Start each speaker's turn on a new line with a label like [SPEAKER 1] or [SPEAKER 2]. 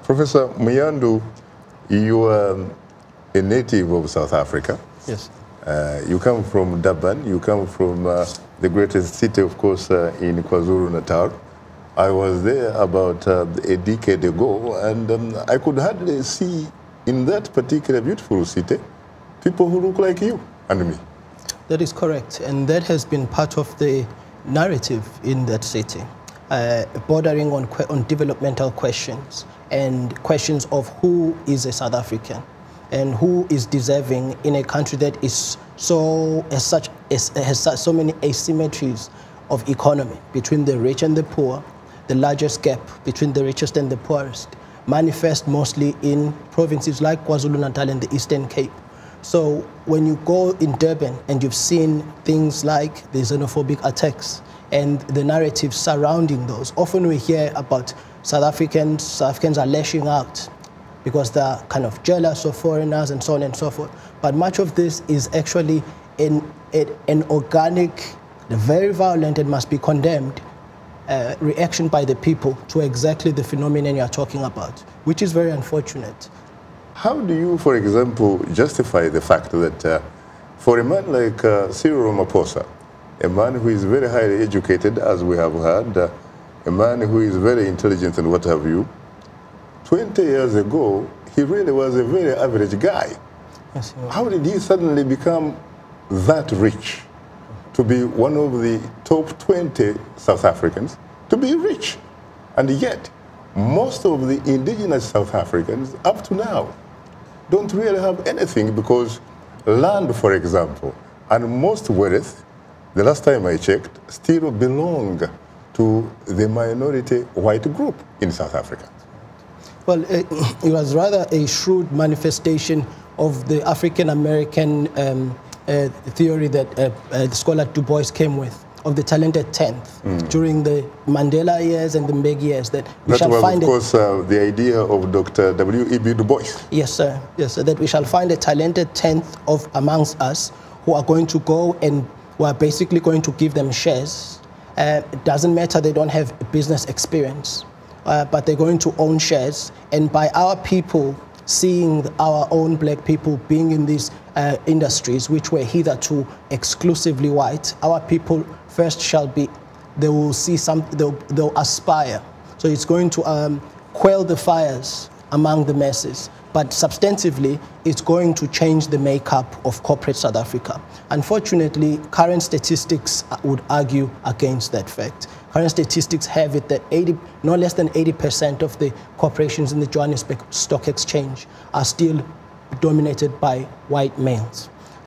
[SPEAKER 1] Professor Mnyandu, you are a native of South Africa.
[SPEAKER 2] Yes.
[SPEAKER 1] You come from Durban. You come from the greatest city, of course, in KwaZulu-Natal. I was there about a decade ago, and I could hardly see in that particular beautiful city people who look like you and me.
[SPEAKER 2] That is correct, and that has been part of the narrative in that city, bordering on developmental questions and questions of who is a South African and who is deserving in a country that is has so many asymmetries of economy between the rich and the poor. The largest gap between the richest and the poorest manifest mostly in provinces like KwaZulu-Natal and the Eastern Cape. So when you go in Durban and you've seen things like the xenophobic attacks and the narratives surrounding those, often we hear about South Africans are lashing out because they're kind of jealous of foreigners and so on and so forth. But much of this is actually an organic, very violent and must be condemned reaction by the people to exactly the phenomenon you're talking about, which is very unfortunate.
[SPEAKER 1] How do you, for example, justify the fact that for a man like Cyril Ramaphosa, a man who is very highly educated, as we have heard, a man who is very intelligent and what have you, 20 years ago, he really was a very average guy.
[SPEAKER 2] Yes,
[SPEAKER 1] how did he suddenly become that rich? To be one of the top 20 South Africans, to be rich. And yet, most of the indigenous South Africans, up to now, don't really have anything because land, for example, and most wealth, the last time I checked, still belong to the minority white group in South Africa.
[SPEAKER 2] Well, it was rather a shrewd manifestation of the African-American theory that the scholar Du Bois came with, of the talented 10th during the Mandela years and the Mbeki years. That
[SPEAKER 1] was, of course, the idea of Dr. W.E.B. Du Bois.
[SPEAKER 2] Yes, sir. Yes, sir. That we shall find a talented 10th of amongst us who are going to go and who are basically going to give them shares. It doesn't matter they don't have business experience, but they're going to own shares. And by our people seeing our own black people being in these industries, which were hitherto exclusively white, our people first shall be, they will see they'll aspire. So it's going to quell the fires among the masses. But substantively, it's going to change the makeup of corporate South Africa. Unfortunately, current statistics would argue against that fact. Current statistics have it that no less than 80% of the corporations in the Johannesburg Stock Exchange are still dominated by white males.